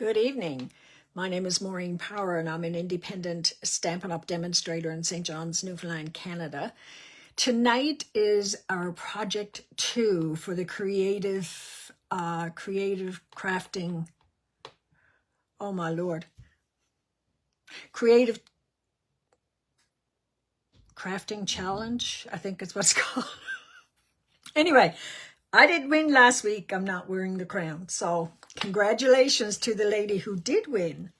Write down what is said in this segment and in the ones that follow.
Good evening. My name is Maureen Power and I'm an independent Stampin' Up! Demonstrator in St. John's, Newfoundland, Canada. Tonight is our project 2 for the creative crafting, oh my lord, creative crafting challenge, I think is what's called. Anyway, I did win last week. I'm not wearing the crown. So congratulations to the lady who did win.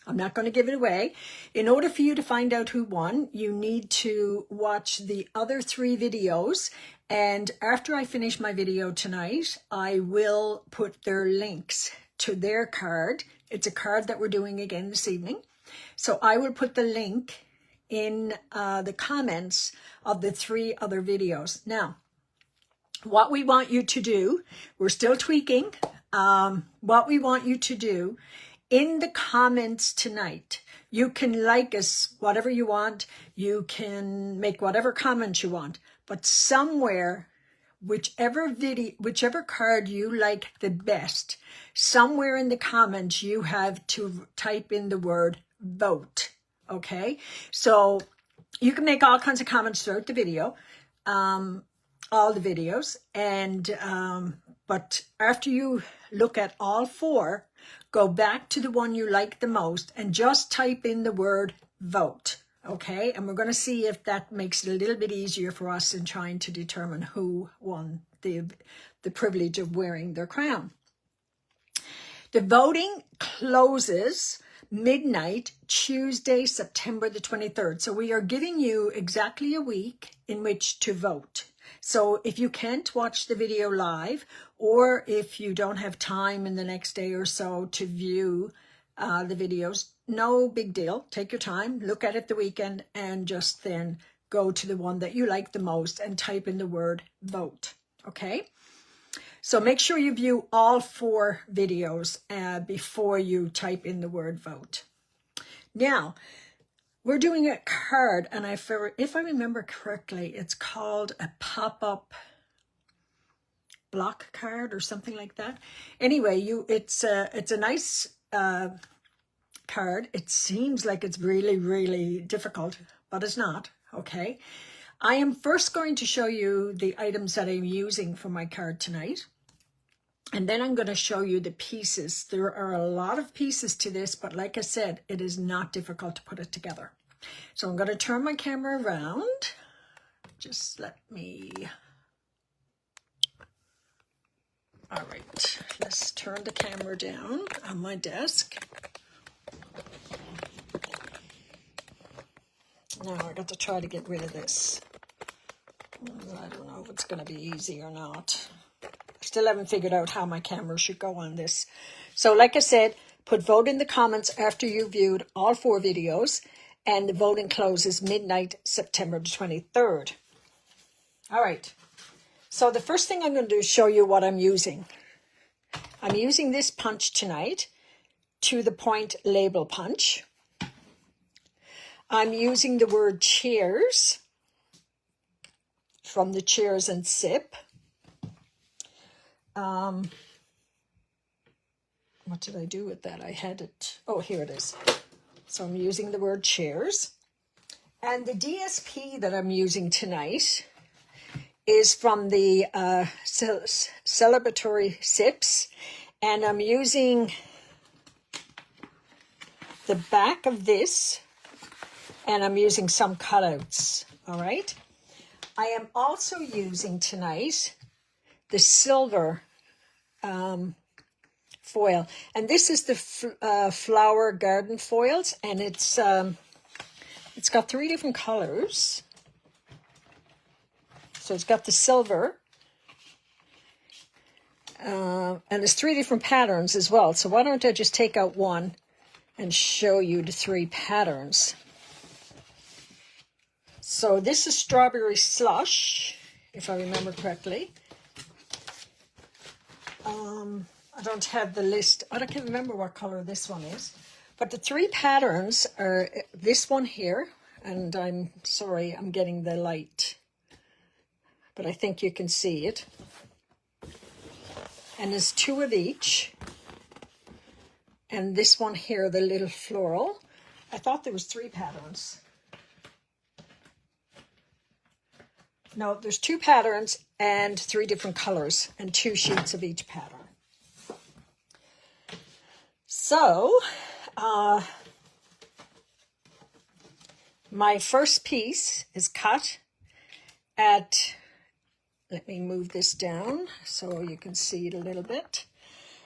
I'm not going to give it away. In order for you to find out who won, you need to watch the other 3 videos. And after I finish my video tonight, I will put their links to their card. It's a card that we're doing again this evening. So I will put the link in the comments of the 3 other videos. Now, what we want you to do, we're still tweaking, what we want you to do in the comments tonight, you can like us whatever you want, you can make whatever comments you want, but somewhere, whichever card you like the best, somewhere in the comments you have to type in the word vote, okay? So you can make all kinds of comments throughout the video, all the videos, and but after you look at all 4, go back to the one you like the most and just type in the word vote, okay? And we're going to see if that makes it a little bit easier for us in trying to determine who won the privilege of wearing their crown. The voting closes midnight Tuesday, September the 23rd. So we are giving you exactly a week in which to vote. So if you can't watch the video live, or if you don't have time in the next day or so to view the videos, no big deal. Take your time, look at it the weekend, and just then go to the one that you like the most and type in the word vote, okay? So make sure you view all 4 videos before you type in the word vote. Now, we're doing a card, and if I remember correctly, it's called a pop-up block card or something like that. Anyway, it's a nice card. It seems like it's really, really difficult, but it's not, okay? I am first going to show you the items that I'm using for my card tonight. And then I'm going to show you the pieces. There are a lot of pieces to this, but like I said, it is not difficult to put it together. So I'm going to turn my camera around. Just let me... All right, let's turn the camera down on my desk. Now I got to try to get rid of this. I don't know if it's going to be easy or not. Still haven't figured out how my camera should go on this. So like I said, put vote in the comments after you viewed all 4 videos, and the voting closes midnight September the 23rd. All right. So the first thing I'm going to do is show you what I'm using. I'm using this punch tonight, To the Point label punch. I'm using the word cheers from the Cheers and Sip. What did I do with that? I had it. Oh, here it is. So I'm using the word cheers. And the DSP that I'm using tonight is from the Celebratory Sips. And I'm using the back of this, and I'm using some cutouts. All right. I am also using tonight the silver foil, and this is the flower garden foils, and it's got 3 different colors. So it's got the silver, and there's 3 different patterns as well. So why don't I just take out one and show you the 3 patterns. So this is Strawberry Slush, if I remember correctly. I don't have the list. I can't remember what color this one is. But the 3 patterns are this one here. And I'm sorry, I'm getting the light. But I think you can see it. And there's 2 of each. And this one here, the little floral. I thought there was 3 patterns. No, there's 2 patterns and 3 different colors and 2 sheets of each pattern. So, my first piece is cut at, let me move this down so you can see it a little bit.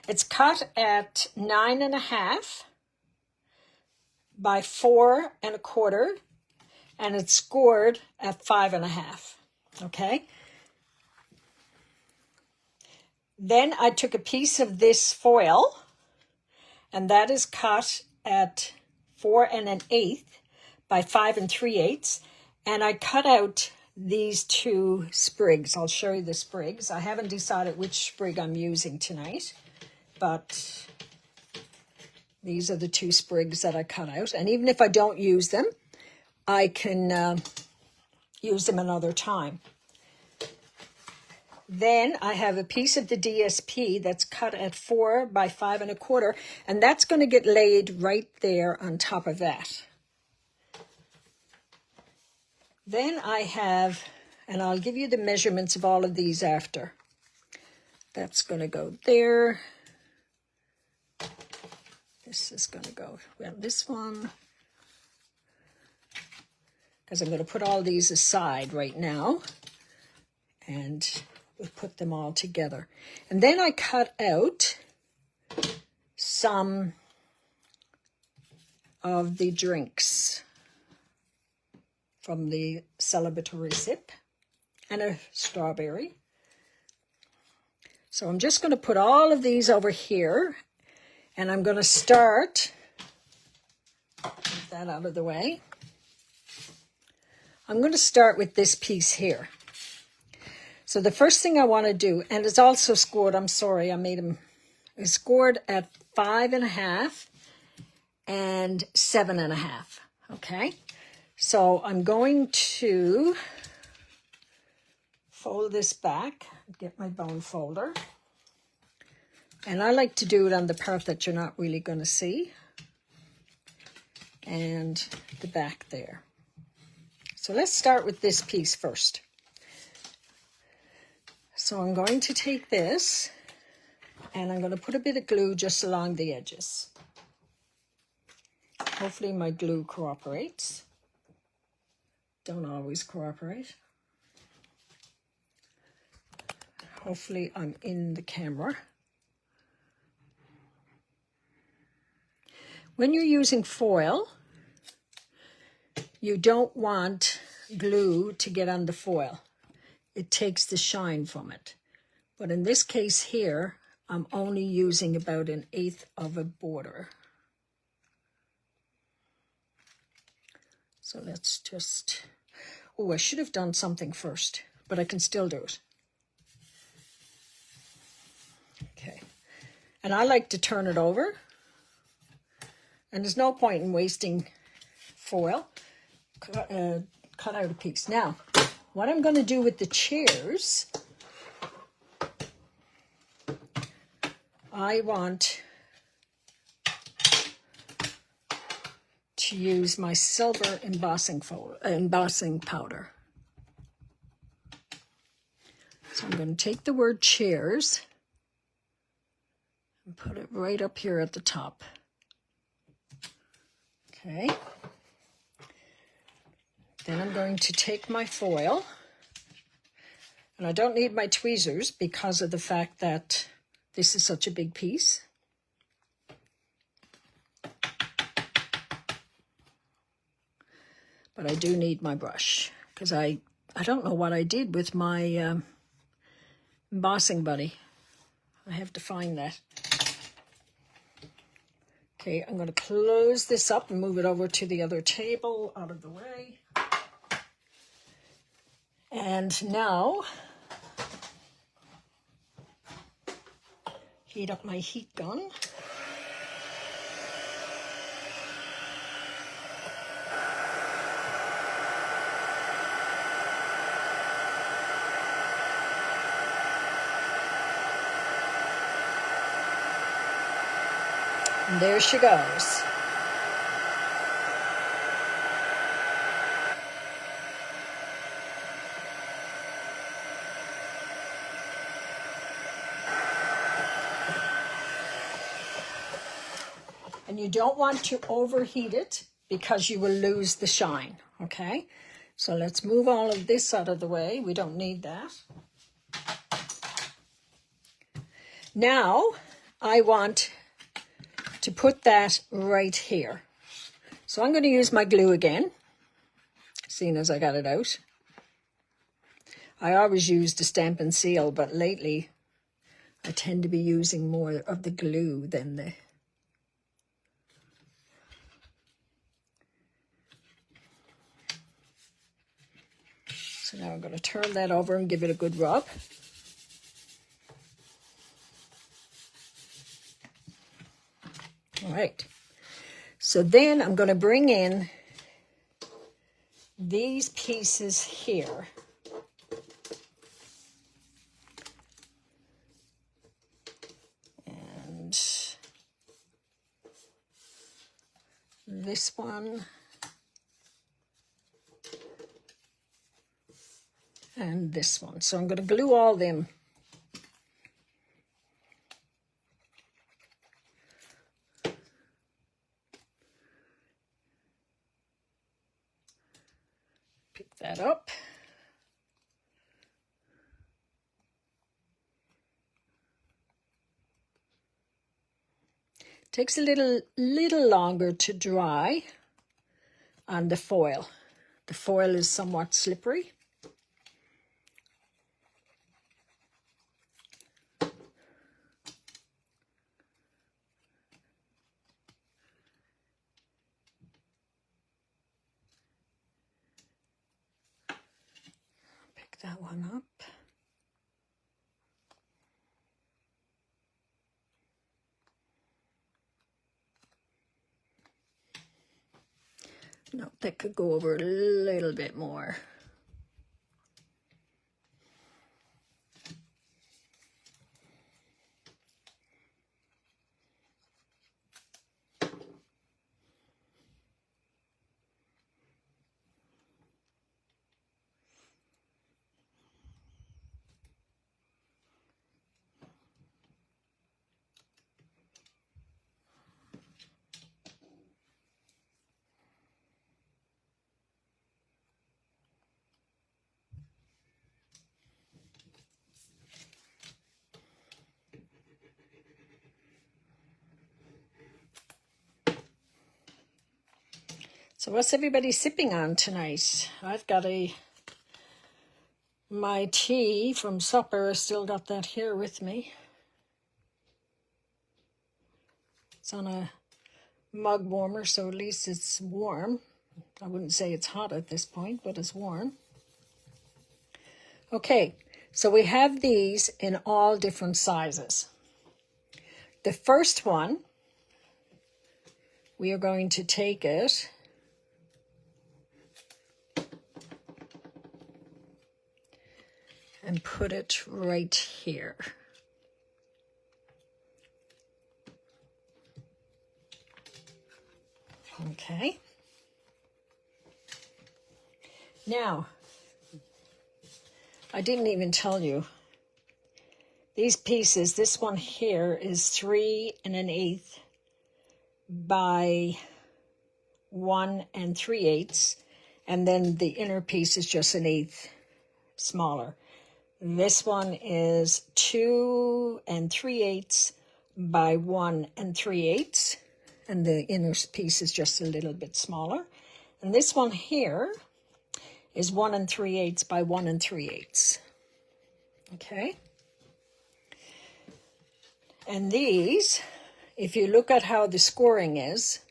It's cut at 9.5 by 4.25, and it's scored at 5.5. Okay. Then I took a piece of this foil, and that is cut at 4 1/8 by 5 3/8, and I cut out these 2 sprigs. I'll show you the sprigs. I haven't decided which sprig I'm using tonight, but these are the 2 sprigs that I cut out. And even if I don't use them, I can use them another time. Then I have a piece of the DSP that's cut at 4 by 5 1/4, and that's going to get laid right there on top of that. Then I have, and I'll give you the measurements of all of these after. That's going to go there. This is going to go, well, this one, because I'm going to put all these aside right now, and we'll put them all together. And then I cut out some of the drinks from the celebratory sip and a strawberry. So I'm just going to put all of these over here, and I'm going to start, get that out of the way. I'm going to start with this piece here. So the first thing I want to do, and it's also scored, I'm sorry, I made them, it's scored at 5.5 and 7.5, okay? So I'm going to fold this back, get my bone folder, and I like to do it on the part that you're not really going to see, and the back there. So let's start with this piece first. So I'm going to take this, and I'm going to put a bit of glue just along the edges. Hopefully my glue cooperates. Don't always cooperate. Hopefully I'm in the camera. When you're using foil, you don't want glue to get on the foil. It takes the shine from it. But in this case here, I'm only using about 1/8 of a border. So let's just, oh, I should have done something first, but I can still do it. Okay. And I like to turn it over. And there's no point in wasting foil. Cut out a piece. Now, what I'm going to do with the chairs, I want to use my silver embossing powder. So I'm going to take the word chairs and put it right up here at the top. Okay. Then I'm going to take my foil, and I don't need my tweezers because of the fact that this is such a big piece. But I do need my brush because I don't know what I did with my embossing buddy. I have to find that. Okay, I'm going to close this up and move it over to the other table out of the way. And now, heat up my heat gun. And there she goes. And you don't want to overheat it because you will lose the shine, okay? So let's move all of this out of the way. We don't need that. Now, I want to put that right here. So I'm going to use my glue again, seeing as I got it out. I always use the Stamp and Seal, but lately I tend to be using more of the glue than the... So now I'm going to turn that over and give it a good rub. All right. So then I'm going to bring in these pieces here. And this one. And this one. So I'm going to glue all them. Pick that up. Takes a little longer to dry on the foil. The foil is somewhat slippery. Pick that one up. No, that could go over a little bit more. So what's everybody sipping on tonight? I've got my tea from supper. I still got that here with me. It's on a mug warmer, so at least it's warm. I wouldn't say it's hot at this point, but it's warm. Okay, so we have these in all different sizes. The first one, we are going to take it and put it right here. Okay. Now, I didn't even tell you. These pieces, this one here is 3 1/8 by 1 3/8, and then the inner piece is just 1/8 smaller. This one is 2 3/8 by 1 3/8, and the inner piece is just a little bit smaller. And this one here is 1 3/8 by 1 3/8. Okay. And these, if you look at how the scoring is,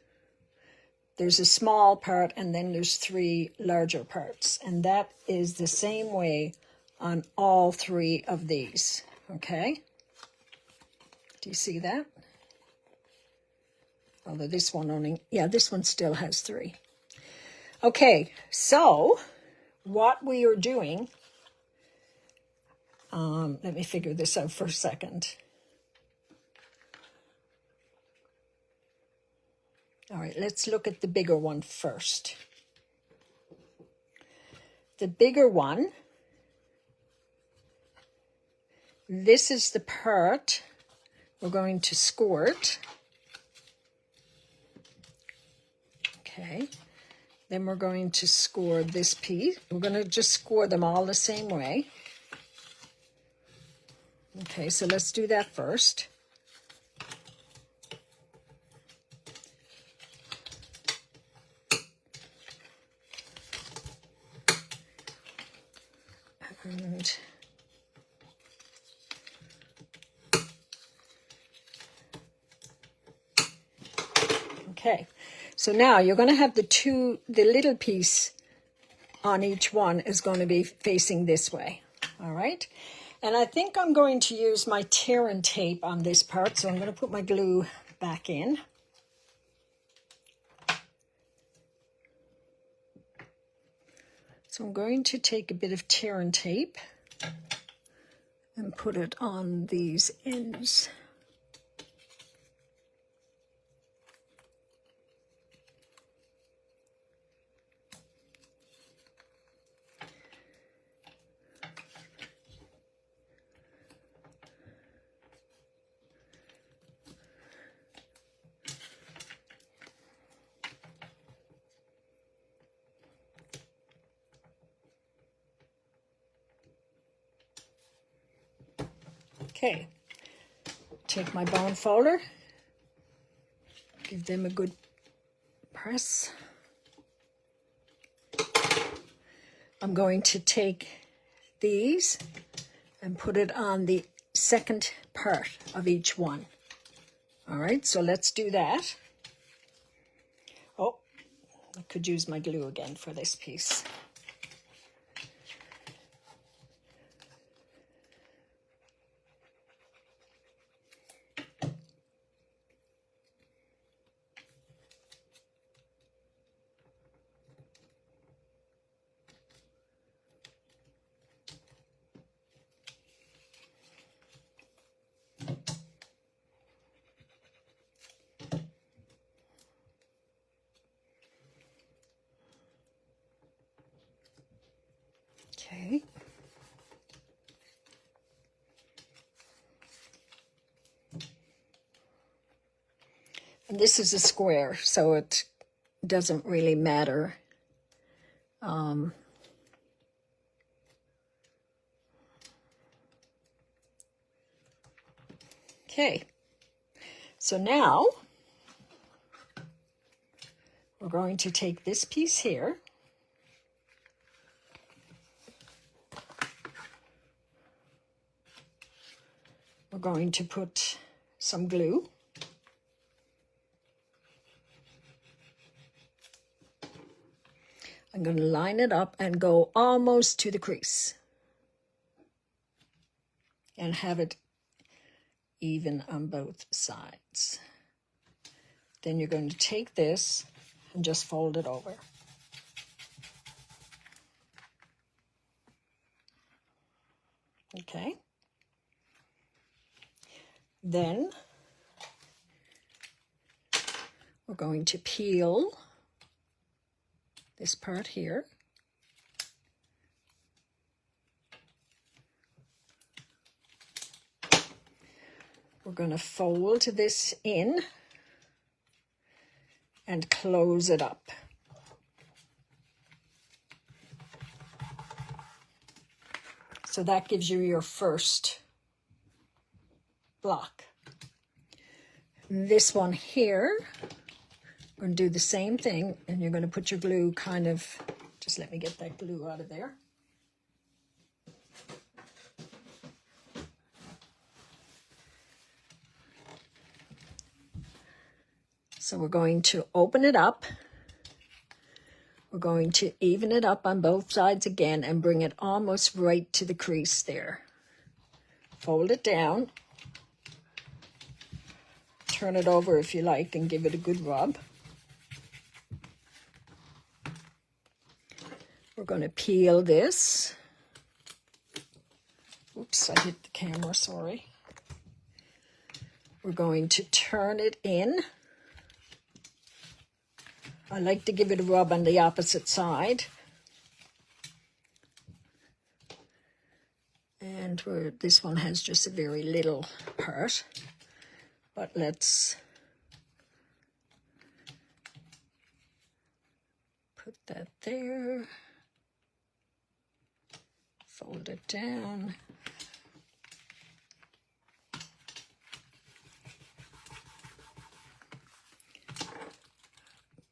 there's a small part and then there's 3 larger parts. And that is the same way on all 3 of these. Okay. Do you see that? Although this one only, yeah, this one still has 3. Okay, so what we are doing, let me figure this out for a second. All right, let's look at the bigger one first. The bigger one, this is the part we're going to score it. Okay, then we're going to score this piece. We're going to just score them all the same way. Okay, so let's do that first. And okay, so now you're going to have the little piece on each one is going to be facing this way. All right, and I think I'm going to use my tear and tape on this part, so I'm going to put my glue back in. So I'm going to take a bit of tear and tape and put it on these ends. Okay, take my bone folder, give them a good press. I'm going to take these and put it on the second part of each one. All right, so let's do that. Oh, I could use my glue again for this piece. Okay. And this is a square, so it doesn't really matter. Okay, so now we're going to take this piece here. We're going to put some glue. I'm going to line it up and go almost to the crease. And have it even on both sides. Then you're going to take this and just fold it over. Okay. Then we're going to peel this part here. We're going to fold this in and close it up. So that gives you your first block. This one here, we're going to do the same thing, and you're going to put your glue kind of, just let me get that glue out of there. So we're going to open it up. We're going to even it up on both sides again and bring it almost right to the crease there. Fold it down. Turn it over if you like and give it a good rub. We're going to peel this. Oops, I hit the camera, sorry. We're going to turn it in. I like to give it a rub on the opposite side. And where this one has just a very little part. But let's put that there. Fold it down.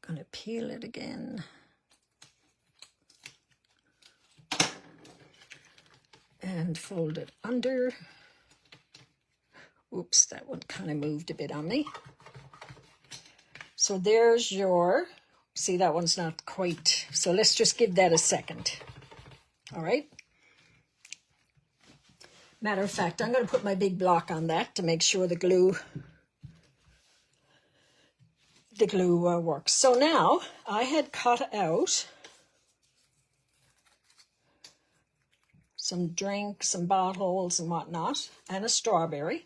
Gonna peel it again. And fold it under. Oops, that one kind of moved a bit on me. So there's your, see, that one's not quite, so let's just give that a second. All right. Matter of fact, I'm going to put my big block on that to make sure the glue works. So now I had cut out some drinks, some bottles and whatnot, and a strawberry.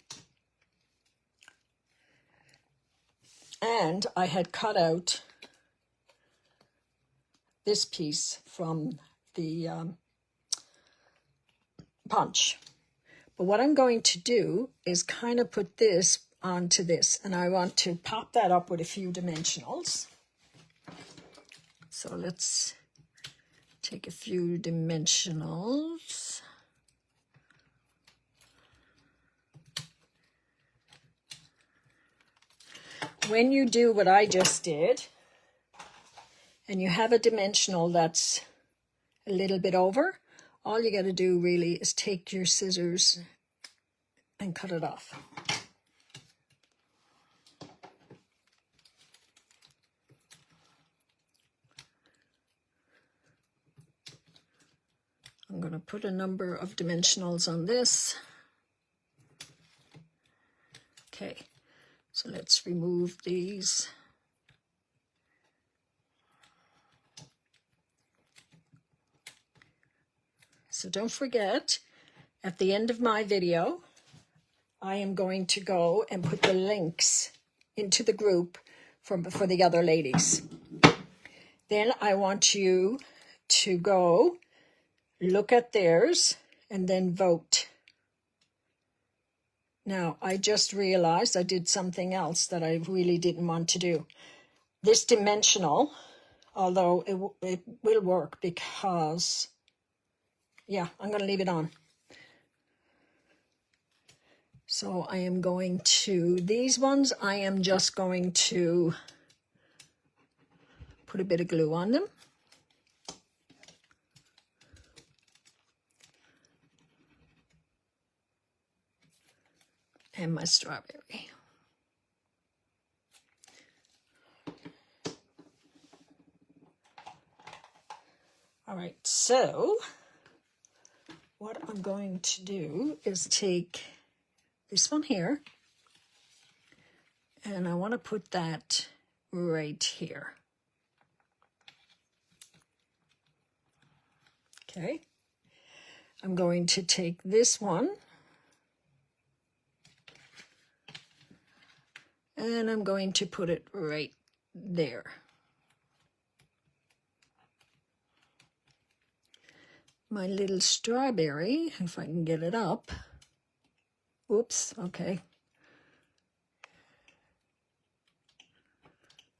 And I had cut out this piece from the punch. But what I'm going to do is kind of put this onto this, and I want to pop that up with a few dimensionals. So let's take a few dimensionals. When you do what I just did, and you have a dimensional that's a little bit over, all you got to do really is take your scissors and cut it off. I'm going to put a number of dimensionals on this. Okay, so let's remove these. So don't forget, at the end of my video, I am going to go and put the links into the group for the other ladies. Then I want you to go look at theirs and then vote. Now, I just realized I did something else that I really didn't want to do. This dimensional, although it will work because, yeah, I'm going to leave it on. So I am going to, these ones, I am just going to put a bit of glue on them. And my strawberry. All right, so what I'm going to do is take this one here, and I want to put that right here. Okay, I'm going to take this one, and I'm going to put it right there. My little strawberry, if I can get it up. Oops, okay.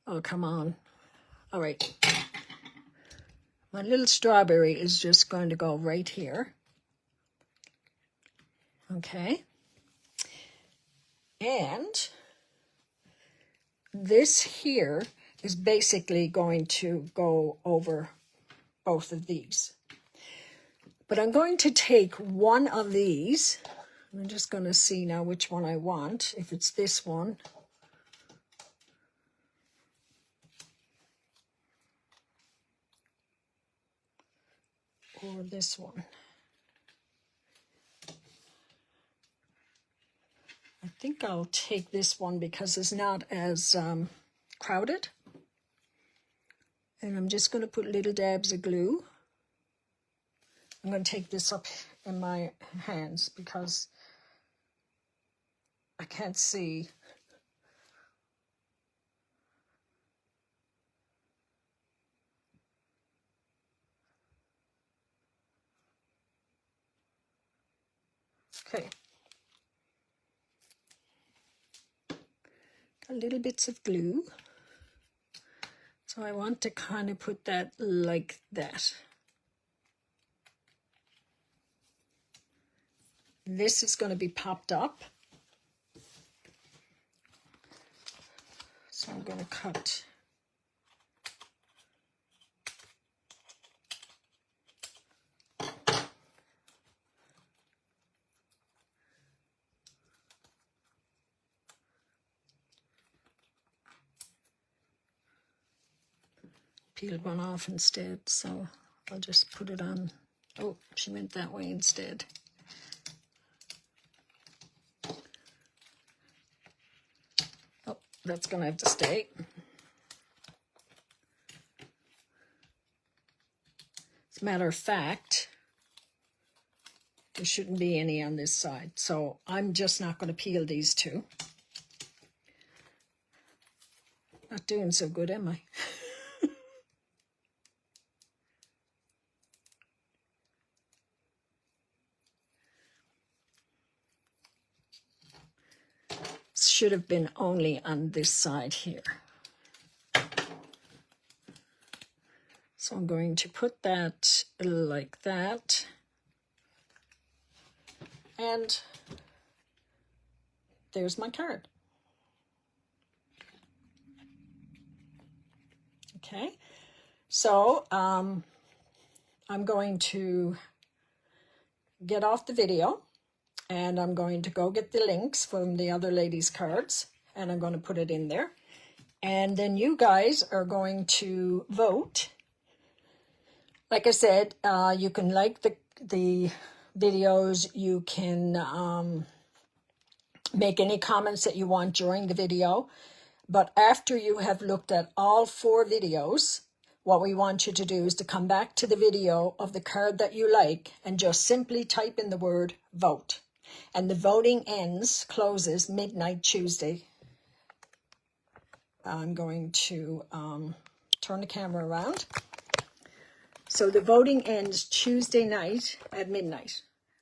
Oh, come on. All right. My little strawberry is just going to go right here. Okay. And this here is basically going to go over both of these. But I'm going to take one of these. I'm just going to see now which one I want, if it's this one. Or this one. I think I'll take this one because it's not as crowded. And I'm just going to put little dabs of glue. I'm going to take this up in my hands because I can't see. Okay. Got little bits of glue. So I want to kind of put that like that. This is going to be popped up. So I'm going to cut. Peeled one off instead, so I'll just put it on. Oh, she went that way instead. Oh, that's going to have to stay. As a matter of fact, there shouldn't be any on this side, so I'm just not going to peel these two. Not doing so good, am I? Should have been only on this side here. So I'm going to put that like that. And there's my card. Okay, so I'm going to get off the video. And I'm going to go get the links from the other ladies' cards, and I'm going to put it in there. And then you guys are going to vote. Like I said, you can like the videos. You can make any comments that you want during the video. But after you have looked at all 4 videos, what we want you to do is to come back to the video of the card that you like and just simply type in the word vote. And the voting closes midnight Tuesday. I'm going to turn the camera around. So the voting ends Tuesday night at midnight.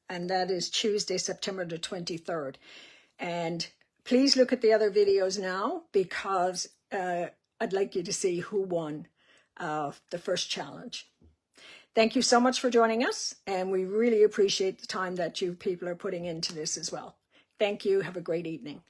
And that is Tuesday, September the 23rd. And please look at the other videos now, because I'd like you to see who won the first challenge. Thank you so much for joining us, and we really appreciate the time that you people are putting into this as well. Thank you. Have a great evening.